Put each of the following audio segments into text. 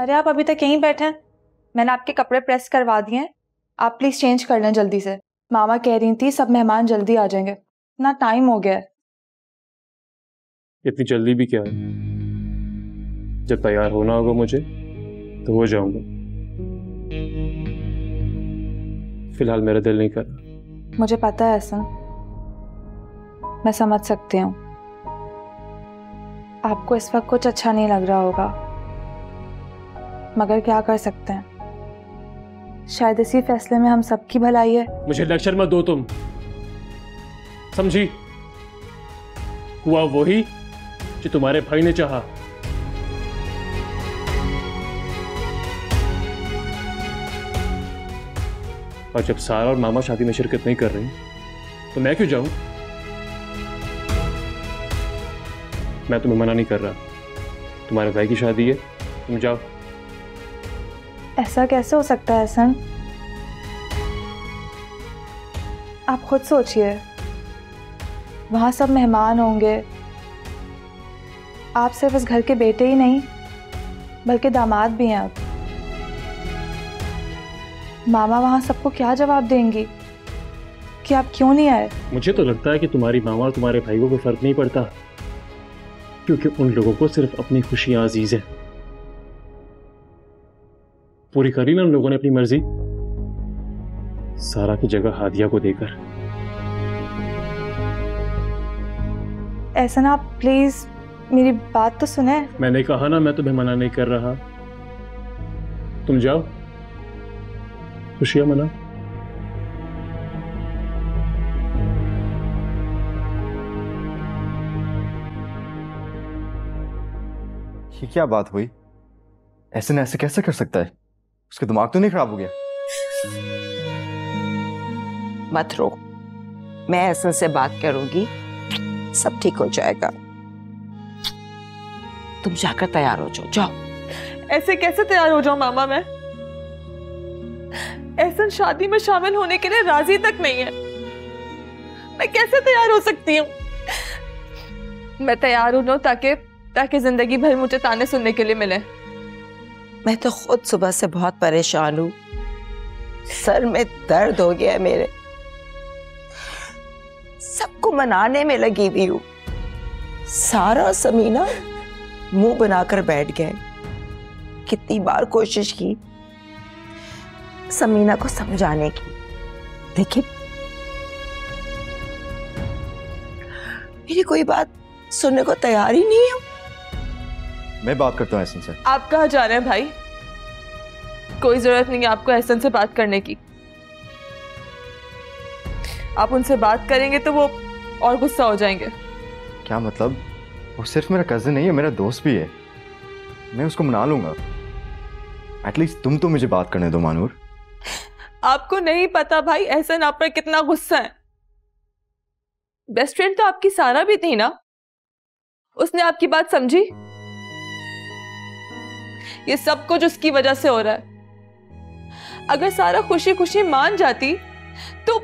अरे आप अभी तक यहीं बैठे हैं? मैंने आपके कपड़े प्रेस करवा दिए हैं, आप प्लीज चेंज कर लें जल्दी से। मामा कह रही थी सब मेहमान जल्दी आ जाएंगे, इतना टाइम हो गया है। इतनी जल्दी भी क्या है? जब तैयार होना होगा मुझे तो हो जाऊंगा। फिलहाल मेरा दिल नहीं कर रहा। मुझे पता है एहसन, मैं समझ सकती हूँ आपको इस वक्त कुछ अच्छा नहीं लग रहा होगा, मगर क्या कर सकते हैं, शायद इसी फैसले में हम सबकी भलाई है। मुझे लेक्चर मत दो तुम, समझी? हुआ वही जो तुम्हारे भाई ने चाहा। और जब सारा और मामा शादी में शिरकत नहीं कर रही तो मैं क्यों जाऊं? मैं तुम्हें मना नहीं कर रहा, तुम्हारे भाई की शादी है, तुम जाओ। ऐसा कैसे हो सकता है एहसन? आप खुद सोचिए, वहां सब मेहमान होंगे, आप सिर्फ इस घर के बेटे ही नहीं बल्कि दामाद भी हैं। आप मामा वहां सबको क्या जवाब देंगी कि आप क्यों नहीं आए? मुझे तो लगता है कि तुम्हारी मामा और तुम्हारे भाई को कोई फर्क नहीं पड़ता, क्योंकि उन लोगों को सिर्फ अपनी खुशियां अजीज है। पूरी करी ना उन लोगों ने अपनी मर्जी, सारा की जगह हादिया को देकर। ऐसा ना, आप प्लीज मेरी बात तो सुने। मैंने कहा ना, मैं तुम्हें मना नहीं कर रहा, तुम जाओ, खुशियां मनाओ। ये क्या बात हुई? ऐसे कैसे कर सकता है? उसका दिमाग तो नहीं खराब हो गया? मत रो, मैं ऐसा से बात करूंगी, सब ठीक हो जाएगा। तुम जाकर तैयार हो जाओ। ऐसे कैसे तैयार हो जाऊं मामा? मैं ऐसा शादी में शामिल होने के लिए राजी तक नहीं है, मैं कैसे तैयार हो सकती हूँ? मैं तैयार हूं ताकि जिंदगी भर मुझे ताने सुनने के लिए मिले। मैं तो खुद सुबह से बहुत परेशान हूं, सर में दर्द हो गया है मेरे, सबको मनाने में लगी हुई हूं। सारा समीना मुंह बनाकर बैठ गए। कितनी बार कोशिश की समीना को समझाने की, देखिए मेरी कोई बात सुनने को तैयार ही नहीं है। मैं बात करता हूँ एहसन से। आप कहाँ जा रहे हैं भाई? कोई जरूरत नहीं है आपको एहसन से बात करने की। आप उनसे बात करेंगे तो वो और गुस्सा हो जाएंगे। क्या मतलब? वो सिर्फ मेरा कजिन नहीं है, मेरा दोस्त भी है, मैं उसको मना लूंगा। एटलीस्ट तुम तो मुझे बात करने दो मानूर। आपको नहीं पता भाई एहसन आप पर कितना गुस्सा है। बेस्ट फ्रेंड तो आपकी सारा भी थी ना, उसने आपकी बात समझी? ये सब कुछ उसकी वजह से हो रहा है। अगर सारा खुशी खुशी मान जाती तो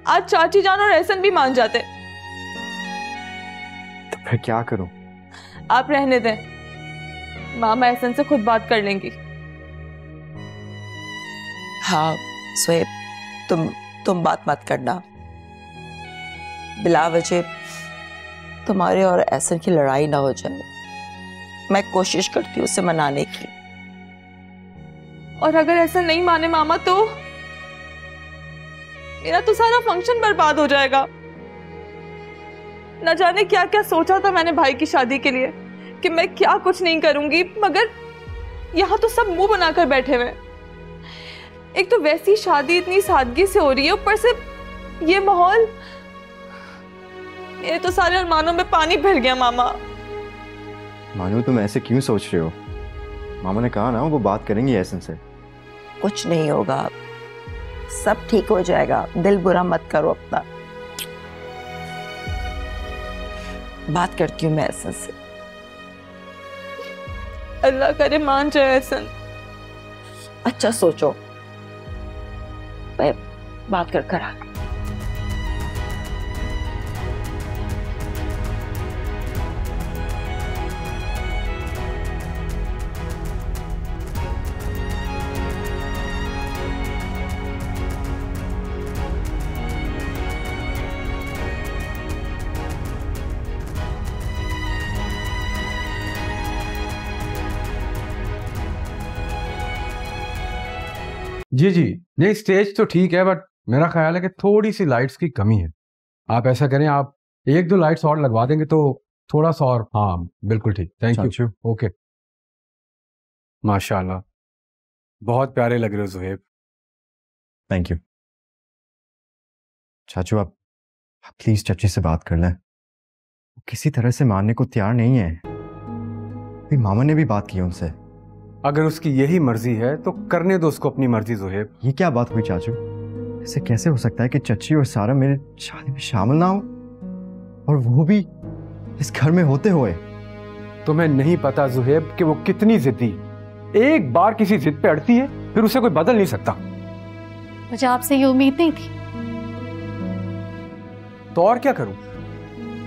आज चाची जान और एहसन भी मान जाते। तो फिर क्या करूं? आप रहने दें, मामा एहसन से खुद बात कर लेंगी। हाँ स्वेब, तुम बात मत करना। बिला वजह तुम्हारे और एहसन की लड़ाई ना हो जाए। मैं कोशिश करती हूँ उसे मनाने की। और अगर ऐसा नहीं माने मामा तो मेरा तो सारा फंक्शन बर्बाद हो जाएगा। न जाने क्या क्या सोचा था मैंने भाई की शादी के लिए कि मैं क्या कुछ नहीं करूंगी, मगर यहाँ तो सब मुंह बनाकर बैठे हुए। एक तो वैसी शादी इतनी सादगी से हो रही है, ऊपर से ये माहौल। मेरे तो सारे अरमानों में पानी भर गया मामा। मानू तुम ऐसे क्यों सोच रहे हो? मामा ने कहा ना वो बात करेंगी एहसन से। कुछ नहीं होगा, सब ठीक हो जाएगा, दिल बुरा मत करो अपना। बात करती हूँ मैं एहसन से। अल्लाह करे मान जाए एहसन। अच्छा सोचो, मैं बात कर आ गई। जी जी, नहीं स्टेज तो ठीक है, बट मेरा ख्याल है कि थोड़ी सी लाइट्स की कमी है। आप ऐसा करें, आप 1-2 लाइट्स और लगवा देंगे तो थोड़ा सा और। हाँ बिल्कुल ठीक, थैंक यू। ओके, माशाल्लाह बहुत प्यारे लग रहे हो ज़ुहैब। थैंक यू चाचू। आप प्लीज चाची से बात कर लें, वो किसी तरह से मानने को तैयार नहीं है। फिर मामा ने भी बात की उनसे। अगर उसकी यही मर्जी है तो करने दो उसको अपनी मर्जी ज़ुहैब। ये क्या बात हुई चाचू? ऐसे कैसे हो सकता है कि चची और सारा मेरे शादी में शामिल ना हो, और वो भी इस घर में होते हुए? तुम्हें नहीं पता ज़ुहैब कि वो कितनी जिद्दी। एक बार किसी जिद पे अड़ती है फिर उसे कोई बदल नहीं सकता। मुझे आपसे ये उम्मीद नहीं थी। तो और क्या करूं?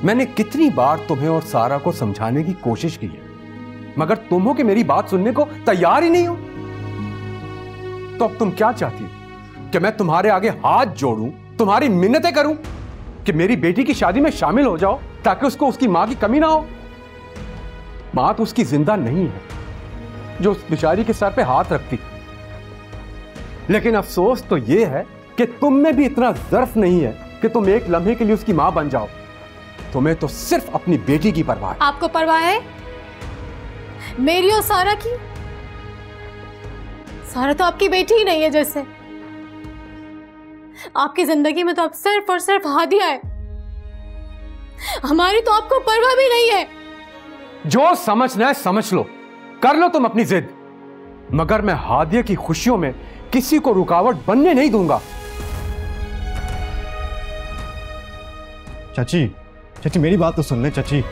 मैंने कितनी बार तुम्हें और सारा को समझाने की कोशिश की है, मगर तुम हो कि मेरी बात सुनने को तैयार ही नहीं हो। तो अब तुम क्या चाहती हो कि मैं तुम्हारे आगे हाथ जोड़ूं, तुम्हारी मिन्नतें करूं कि मेरी बेटी की शादी में शामिल हो जाओ ताकि उसको उसकी मां की कमी ना हो? मां तो उसकी जिंदा नहीं है जो उस बेचारी के सर पे हाथ रखती। लेकिन अफसोस तो यह है कि तुम में भी इतना ज़र्फ नहीं है कि तुम एक लम्हे के लिए उसकी मां बन जाओ। तुम्हें तो सिर्फ अपनी बेटी की परवाह है। आपको परवाह है मेरी और सारा की? सारा तो आपकी बेटी ही नहीं है। जैसे आपकी जिंदगी में तो अब सिर्फ और सिर्फ हादिया है, हमारी तो आपको परवाह भी नहीं है। जो समझना है समझ लो, कर लो तुम अपनी जिद, मगर मैं हादिया की खुशियों में किसी को रुकावट बनने नहीं दूंगा। चाची, चाची मेरी बात तो सुन ले चाची।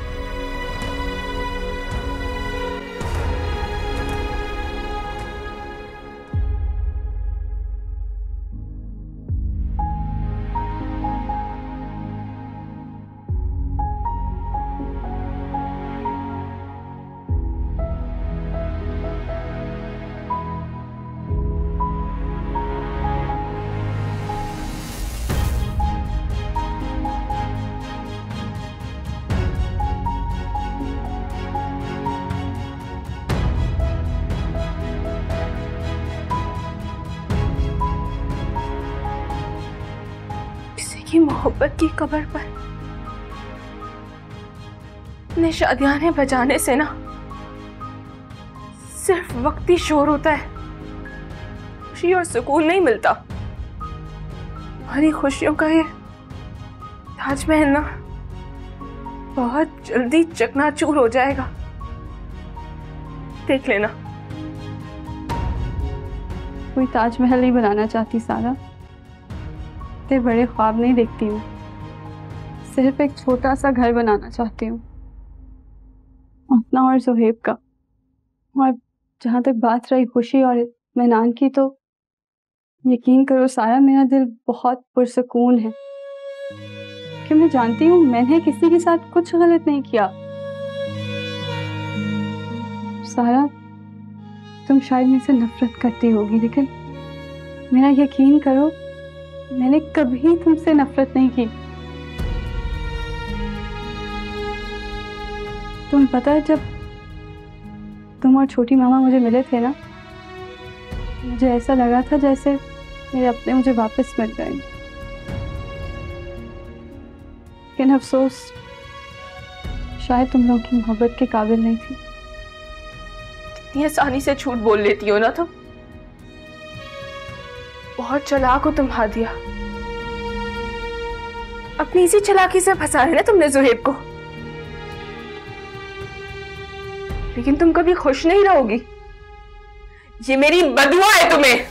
की मोहब्बत की कब्र पर निशादियाने बजाने से ना सिर्फ वक्ती शोर होता है, खुशी और सुकून नहीं मिलता। हमारी खुशियों का ये ताजमहल ना बहुत जल्दी चकनाचूर हो जाएगा, देख लेना। कोई ताजमहल नहीं बनाना चाहती सारा, इतने बड़े ख्वाब नहीं देखती हूँ। सिर्फ एक छोटा सा घर बनाना चाहती हूँ, अपना और ज़ुहैब का। और जहाँ तक बात रही खुशी और इत्मीनान की, तो यकीन करो सारा, मेरा दिल बहुत पुरसकून है कि मैं जानती हूँ मैंने किसी के साथ कुछ गलत नहीं किया। सारा, तुम शायद मुझसे नफरत करती होगी, लेकिन मेरा यकीन करो मैंने कभी तुमसे नफरत नहीं की। तुम्हें पता है, जब तुम और छोटी मामा मुझे मिले थे ना, मुझे ऐसा लगा था जैसे मेरे अपने मुझे वापस मिल गए। लेकिन अफसोस, शायद तुम लोगों की मोहब्बत के काबिल नहीं थी। इतनी आसानी से झूठ बोल लेती हो ना तुम, बहुत चालाक हो तुम हादिया। अपनी इसी चालाकी से फंसा है ना तुमने ज़ुहैब को, लेकिन तुम कभी खुश नहीं रहोगी। ये मेरी बदुआ है तुम्हें।